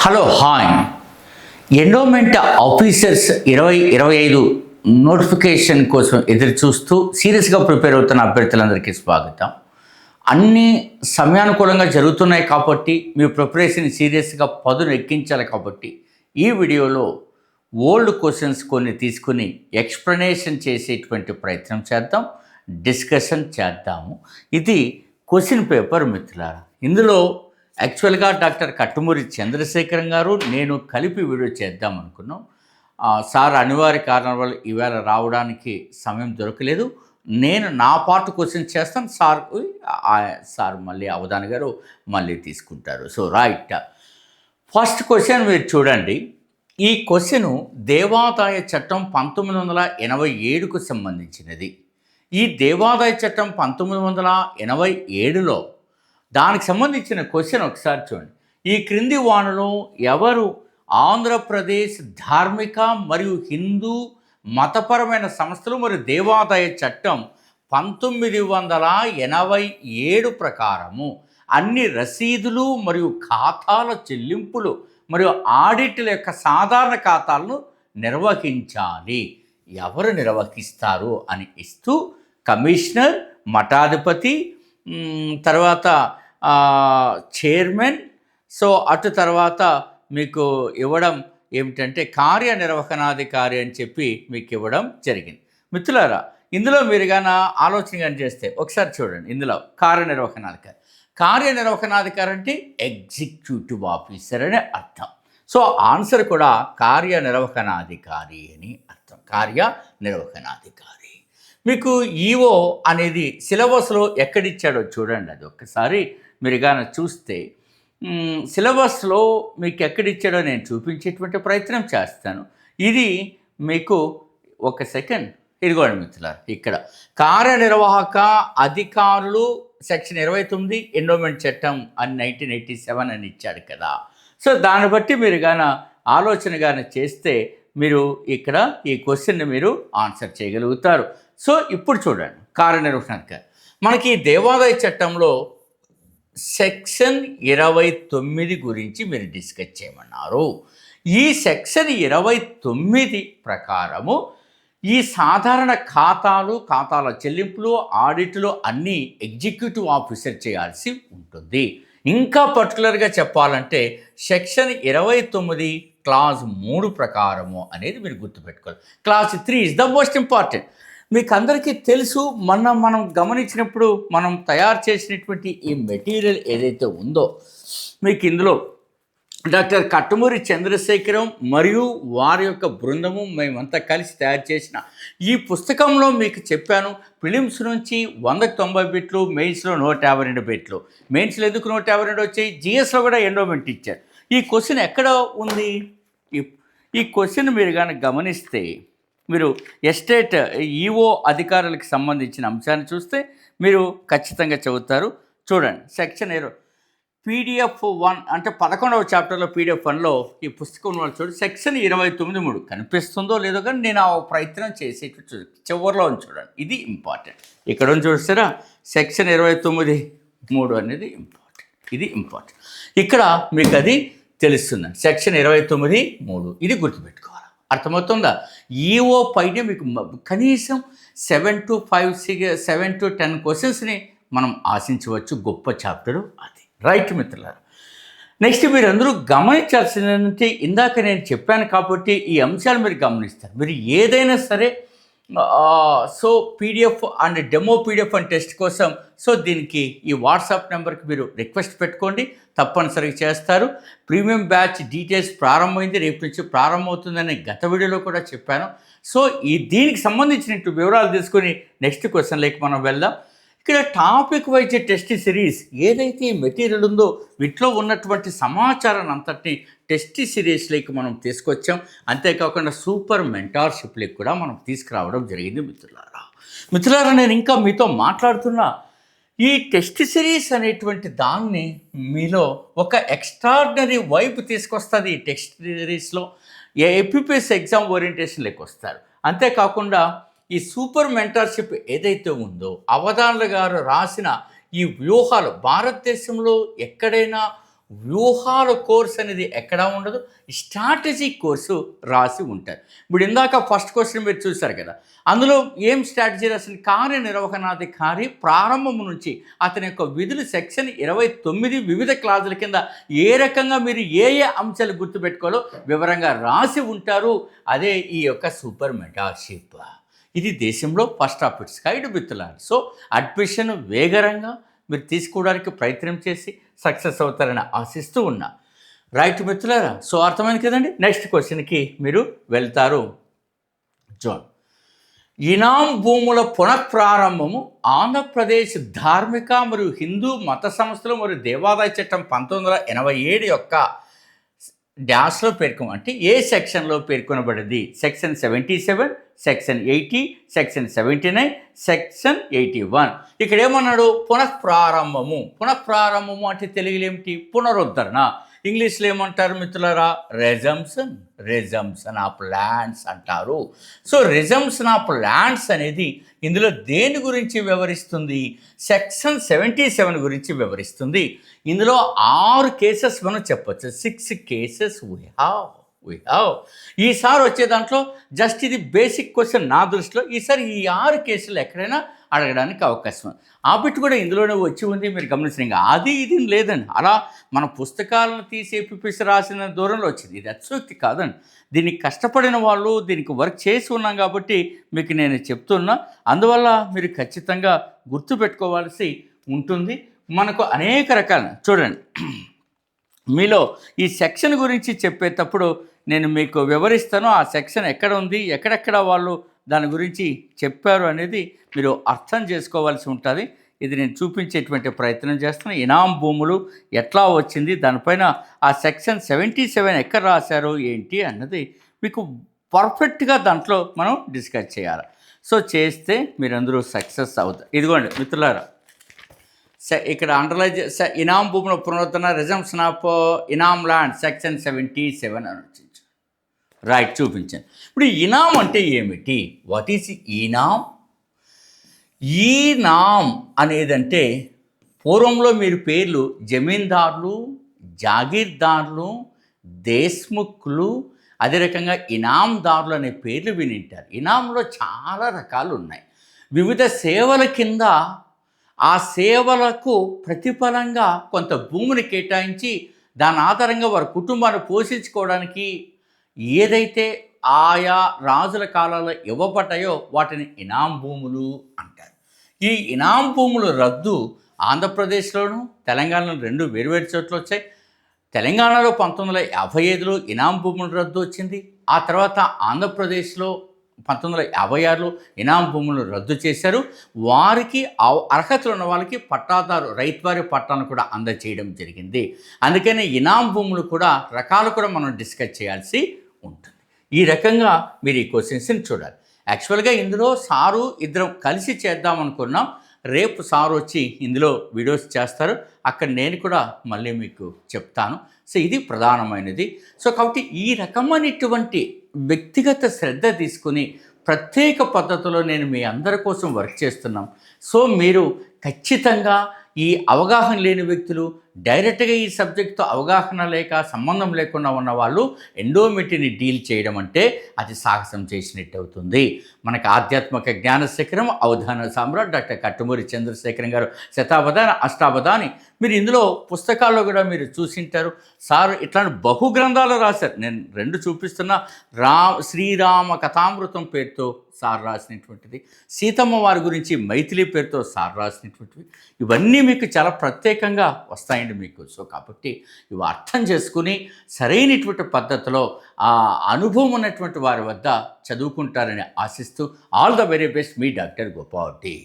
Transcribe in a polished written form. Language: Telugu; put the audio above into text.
Hello hi. Endowment officers 2025 notification కోసం ఎదురు చూస్తూ సీరియస్గా ప్రిపేర్ అవుతున్న అభ్యర్థులందరికీ స్వాగతం. అన్నీ సమయానుకూలంగా జరుగుతున్నాయి కాబట్టి మీ ప్రిపరేషన్ సీరియస్గా పదును ఎక్కించాలి కాబట్టి ఈ వీడియోలో ఓల్డ్ క్వశ్చన్స్ కొన్ని తీసుకుని ఎక్స్ప్లెనేషన్ చేసేటువంటి ప్రయత్నం చేద్దాం, డిస్కషన్ చేద్దాము. ఇది క్వశ్చన్ పేపర్ మిత్రులారా. ఇందులో యాక్చువల్గా డాక్టర్ కట్టుమూరి చంద్రశేఖరం గారు నేను కలిపి వీడియో చేద్దాం అనుకున్నాం. సార్ అనివార్య కారణాల వల్ల ఈవేళ రావడానికి సమయం దొరకలేదు. నేను నా పార్ట్ క్వశ్చన్ చేస్తాను, సార్ మళ్ళీ అవధాని గారు మళ్ళీ తీసుకుంటారు. సో రైట్, ఫస్ట్ క్వశ్చన్ మీరు చూడండి. ఈ క్వశ్చను దేవాదాయ చట్టం 1987కు సంబంధించినది. ఈ దేవాదాయ చట్టం 1987లో దానికి సంబంధించిన క్వశ్చన్ ఒకసారి చూడండి. ఈ క్రింది వానలో ఎవరు ఆంధ్రప్రదేశ్ ధార్మిక మరియు హిందూ మతపరమైన సంస్థలు మరియు దేవాదాయ చట్టం 1987 ప్రకారము అన్ని రసీదులు మరియు ఖాతాల చెల్లింపులు మరియు ఆడిట్ల యొక్క సాధారణ ఖాతాలను నిర్వహించాలి? ఎవరు నిర్వహిస్తారు అని ఇస్తూ కమిషనర్, మఠాధిపతి, తర్వాత చైర్మన్, సో అటు తర్వాత మీకు ఇవ్వడం ఏమిటంటే కార్యనిర్వహణాధికారి అని చెప్పి మీకు ఇవ్వడం జరిగింది. మిత్రులారా, ఇందులో మీరు కానీ ఆలోచన కానీ చేస్తే ఒకసారి చూడండి. ఇందులో కార్యనిర్వహణాధికారి అంటే ఎగ్జిక్యూటివ్ ఆఫీసర్ అనే అర్థం. సో ఆన్సర్ కూడా కార్యనిర్వహణాధికారి అని అర్థం. కార్యనిర్వహణాధికారి. మీకు ఈఓ అనేది సిలబస్లో ఎక్కడిచ్చాడో చూడండి. అది ఒక్కసారి మీరు కానీ చూస్తే సిలబస్లో మీకు ఎక్కడిచ్చాడో నేను చూపించేటువంటి ప్రయత్నం చేస్తాను. ఇది మీకు ఒక సెకండ్, ఇదిగోండి మిత్రులారా. ఇక్కడ కార్యనిర్వాహక అధికారులు సెక్షన్ 29 ఎండోమెంట్ చట్టం అని 1987 అని ఇచ్చాడు కదా. సో దాన్ని బట్టి మీరు కానీ ఆలోచన కానీ చేస్తే మీరు ఇక్కడ ఈ క్వశ్చన్ని మీరు ఆన్సర్ చేయగలుగుతారు. సో ఇప్పుడు చూడండి, కార్యనిర్వహణాధికారి మనకి దేవాదాయ చట్టంలో సెక్షన్ 29 గురించి మీరు డిస్కస్ చేయమన్నారు. ఈ సెక్షన్ 29 ప్రకారము ఈ సాధారణ ఖాతాల చెల్లింపులు, ఆడిట్లు అన్నీ ఎగ్జిక్యూటివ్ ఆఫీసర్ చేయాల్సి ఉంటుంది. ఇంకా పర్టికులర్గా చెప్పాలంటే సెక్షన్ 29 క్లాజ్ 3 ప్రకారము అనేది మీరు గుర్తుపెట్టుకోవాలి. Clause 3 is the most important. మీకు అందరికీ తెలుసు, మనం గమనించినప్పుడు మనం తయారు చేసినటువంటి ఈ మెటీరియల్ ఏదైతే ఉందో మీకు ఇందులో డాక్టర్ కట్టుమూరి చంద్రశేఖరం మరియు వారి యొక్క బృందము మేమంతా కలిసి తయారు చేసిన ఈ పుస్తకంలో మీకు చెప్పాను. ఫిలిమ్స్ నుంచి 190 బిట్లు, మెయిన్స్లో 152 బిట్లు. మెయిన్స్లో ఎందుకు 152 వచ్చాయి? జిఎస్లో కూడా ఎండోమెంట్ ఇచ్చారు. ఈ క్వశ్చన్ ఎక్కడ ఉంది? ఈ క్వశ్చన్ మీరు కానీ గమనిస్తే మీరు ఎస్టేట్ ఈఓ అధికారులకు సంబంధించిన అంశాన్ని చూస్తే మీరు ఖచ్చితంగా చదువుతారు. చూడండి, సెక్షన్ PDF 1 అంటే 11వ చాప్టర్లో PDF 1లో ఈ పుస్తకం వాళ్ళు చూడండి. సెక్షన్ 29(3) కనిపిస్తుందో లేదో కానీ నేను ఆ ప్రయత్నం చేసి చివరిలో చూడండి. ఇది ఇంపార్టెంట్. ఇక్కడ చూస్తారా, సెక్షన్ 29(3) అనేది ఇంపార్టెంట్. ఇది ఇంపార్టెంట్. ఇక్కడ మీకు అది తెలుస్తుంది. సెక్షన్ 29(3) ఇది గుర్తుపెట్టుకోవాలి. అర్థమవుతుందా? ఈఓ పైన మీకు కనీసం 7 to 10 క్వశ్చన్స్ని మనం ఆశించవచ్చు. గొప్ప చాప్టరు అది. రైట్ మిత్రులారా, నెక్స్ట్ మీరు అందరూ గమనించాల్సిందంటే ఇందాక నేను చెప్పాను కాబట్టి ఈ అంశాలు మీరు గమనిస్తారు. మీరు ఏదైనా సరే so PDF and demo PDF and test కోసం సో దీనికి ఈ వాట్సాప్ నెంబర్కి మీరు రిక్వెస్ట్ పెట్టుకోండి, తప్పనిసరిగా చేస్తారు. ప్రీమియం బ్యాచ్ డీటెయిల్స్ ప్రారంభమైంది, రేపు నుంచి ప్రారంభమవుతుందని గత వీడియోలో కూడా చెప్పాను. సో దీనికి సంబంధించిన వివరాలు తీసుకొని నెక్స్ట్ క్వశ్చన్లోకి మనం వెళ్దాం. ఇక్కడ టాపిక్ వైజ్ టెస్ట్ సిరీస్ ఏదైతే ఈ మెటీరియల్ ఉందో వీటిలో ఉన్నటువంటి సమాచారాన్ని అంతటి టెస్ట్ సిరీస్లోకి మనం తీసుకొచ్చాం. అంతేకాకుండా సూపర్ మెంటార్షిప్లోకి కూడా మనం తీసుకురావడం జరిగింది. మిత్రులారా, నేను ఇంకా మీతో మాట్లాడుతున్నా ఈ టెస్ట్ సిరీస్ అనేటువంటి దాన్ని మీలో ఒక ఎక్స్ట్రాడినరీ వైపు తీసుకొస్తుంది. ఈ టెస్ట్ సిరీస్లో APPS ఎగ్జామ్ ఓరియంటేషన్లోకి వస్తారు. అంతేకాకుండా ఈ సూపర్ మెంటర్షిప్ ఏదైతే ఉందో అవధానులు గారు రాసిన ఈ వ్యూహాలు భారతదేశంలో ఎక్కడైనా వ్యూహాల కోర్స్ అనేది ఎక్కడా ఉండదు. స్ట్రాటజీ కోర్సు రాసి ఉంటారు. ఇప్పుడు ఇందాక ఫస్ట్ క్వశ్చన్ మీరు చూశారు కదా, అందులో ఏం స్ట్రాటజీ రాసింది? కార్యనిర్వహణాధికారి ప్రారంభం నుంచి అతని యొక్క విధులు సెక్షన్ 29 వివిధ క్లాజుల కింద ఏ రకంగా మీరు ఏ ఏ అంశాలు గుర్తుపెట్టుకోవాలో వివరంగా రాసి ఉంటారు. అదే ఈ యొక్క సూపర్ మెంటర్షిప్. ఇది దేశంలో ఫస్ట్ ఆఫ్ ఇట్స్ కైండ్ మిత్రులారా. సో అడ్మిషన్ వేగరంగా మీరు తీసుకోవడానికి ప్రయత్నం చేసి సక్సెస్ అవుతారని ఆశిస్తూ ఉన్నా. రైట్ మిత్రులారా, సో అర్థమైంది కదండి. నెక్స్ట్ క్వశ్చన్కి మీరు వెళ్తారు. జోన్ ఇనాం భూముల పునఃప్రారంభము ఆంధ్రప్రదేశ్ ధార్మిక మరియు హిందూ మత సంస్థలు మరియు దేవాదాయ చట్టం 1987 యొక్క డాష్లో అంటే ఏ సెక్షన్లో పేర్కొనబడింది? Section 77, section 80, section 79, section 81. ఇక్కడ ఏమన్నాడు? పునఃప్రారంభము. పునఃప్రారంభము అంటే తెలుగులో ఏమిటి? పునరుద్ధరణ. ఇంగ్లీష్లో ఏమంటారు మిత్రులారా? రెజంప్షన్ ఆఫ్ ల్యాండ్స్ అంటారు. సో రెజంప్షన్ ఆఫ్ ల్యాండ్స్ అనేది ఇందులో దేని గురించి వివరిస్తుంది? సెక్షన్ 77 గురించి వివరిస్తుంది. ఇందులో 6 కేసెస్ మనం చెప్పచ్చు. 6 కేసెస్ వీ హ్యావ్. ఈసారి వచ్చే దాంట్లో జస్ట్ ఇది బేసిక్ క్వశ్చన్ నా దృష్టిలో. ఈసారి ఈ 6 కేసులు ఎక్కడైనా అడగడానికి అవకాశం. ఆ బిట్ కూడా ఇందులోనే వచ్చి ఉంది, మీరు గమనించిన. అది ఇది లేదండి, అలా మన పుస్తకాలను తీసి పిపిసి రాసిన దూరంలో వచ్చింది. ఇది అత్యుక్తి కాదండి. దీనికి కష్టపడిన వాళ్ళు, దీనికి వర్క్ చేసి ఉన్నాం కాబట్టి మీకు నేను చెప్తున్నా. అందువల్ల మీరు ఖచ్చితంగా గుర్తుపెట్టుకోవాల్సి ఉంటుంది. మనకు అనేక రకాల చూడండి, మీలో ఈ సెక్షన్ గురించి చెప్పేటప్పుడు నేను మీకు వివరిస్తాను. ఆ సెక్షన్ ఎక్కడ ఉంది, ఎక్కడెక్కడ వాళ్ళు దాని గురించి చెప్పారు అనేది మీరు అర్థం చేసుకోవాల్సి ఉంటుంది. ఇది నేను చూపించేటువంటి ప్రయత్నం చేస్తున్నాను. ఇనాం భూములు ఎట్లా వచ్చింది, దానిపైన ఆ సెక్షన్ 77 ఎక్కడ రాశారు ఏంటి అన్నది మీకు పర్ఫెక్ట్గా దాంట్లో మనం డిస్కస్ చేయాలి. సో చేస్తే మీరందరూ సక్సెస్ అవుతారు. ఇదిగోండి మిత్రులారా, ఇక్కడ అండర్లైన్ ఇనాం భూముల పునరుద్ధరణ resumption of Inam land section 77 అని వచ్చింది. రైట్, చూపించాను. ఇప్పుడు ఇనాం అంటే ఏమిటి? వాట్ ఈజ్ ఈనాం? ఈనాం అనేదంటే పూర్వంలో మీరు పేర్లు జమీందారులు, జాగీర్దారులు, దేశ్ముఖ్లు, అదే రకంగా ఇనాందారులు అనే పేర్లు వినింటారు. ఇనాంలో చాలా రకాలు ఉన్నాయి. వివిధ సేవల కింద ఆ సేవలకు ప్రతిఫలంగా కొంత భూమిని కేటాయించి దాని ఆధారంగా వారి కుటుంబాన్ని పోషించుకోవడానికి ఏదైతే ఆయా రాజుల కాలంలో ఇవ్వబడ్డాయో వాటిని ఇనాం భూములు అంటారు. ఈ ఇనాం భూముల రద్దు ఆంధ్రప్రదేశ్లోను తెలంగాణలో 2 వేరువేరు చోట్ల వచ్చాయి. తెలంగాణలో 1955లో ఇనాం భూముల రద్దు వచ్చింది. ఆ తర్వాత ఆంధ్రప్రదేశ్లో 1956లో ఇనాం భూములు రద్దు చేశారు. వారికి అర్హతలు ఉన్న వాళ్ళకి పట్టాదారు రైతువారి పట్టాలను కూడా అందజేయడం జరిగింది. అందుకని ఇనాం భూములు కూడా రకాలు కూడా మనం డిస్కస్ చేయాల్సి ఉంటుంది. ఈ రకంగా మీరు ఈ క్వశ్చన్స్ని చూడాలి. యాక్చువల్గా ఇందులో సారు ఇద్దరం కలిసి చేద్దాం అనుకున్నాం. రేపు సారు వచ్చి ఇందులో వీడియోస్ చేస్తారు. అక్కడ నేను కూడా మళ్ళీ మీకు చెప్తాను. సో ఇది ప్రధానమైనది. సో కాబట్టి ఈ రకమైనటువంటి వ్యక్తిగత శ్రద్ధ తీసుకుని ప్రత్యేక పద్ధతిలో నేను మీ అందరి కోసం వర్క్ చేస్తున్నాం. సో మీరు ఖచ్చితంగా ఈ అవగాహన లేని వ్యక్తులు, డైరెక్ట్గా ఈ సబ్జెక్టుతో అవగాహన లేక సంబంధం లేకుండా ఉన్న వాళ్ళు ఎండోమెట్రీని డీల్ చేయడం అంటే అది సాహసం చేసినట్టు అవుతుంది. మనకు ఆధ్యాత్మిక జ్ఞాన శిఖరం అవధాన సామ్రాట్ డాక్టర్ కట్టుమూరి చంద్రశేఖరం గారు శతావధాన అష్టావధాని. మీరు ఇందులో పుస్తకాల్లో కూడా మీరు చూసింటారు. సార్ ఇట్లాంటి బహు గ్రంథాలు రాశారు. నేను 2 చూపిస్తున్నా. శ్రీరామ కథామృతం పేరుతో సార్ రాసినటువంటిది, సీతమ్మ వారి గురించి మైథిలి పేరుతో సార్ రాసినటువంటివి. ఇవన్నీ మీకు చాలా ప్రత్యేకంగా వస్తాయండి మీకు. సో కాబట్టి ఇవి అర్థం చేసుకుని సరైనటువంటి పద్ధతిలో ఆ అనుభవం ఉన్నటువంటి వారి వద్ద చదువుకుంటారని ఆశిస్తూ ఆల్ ద వెరీ బెస్ట్, మీ డాక్టర్ గోపావటి.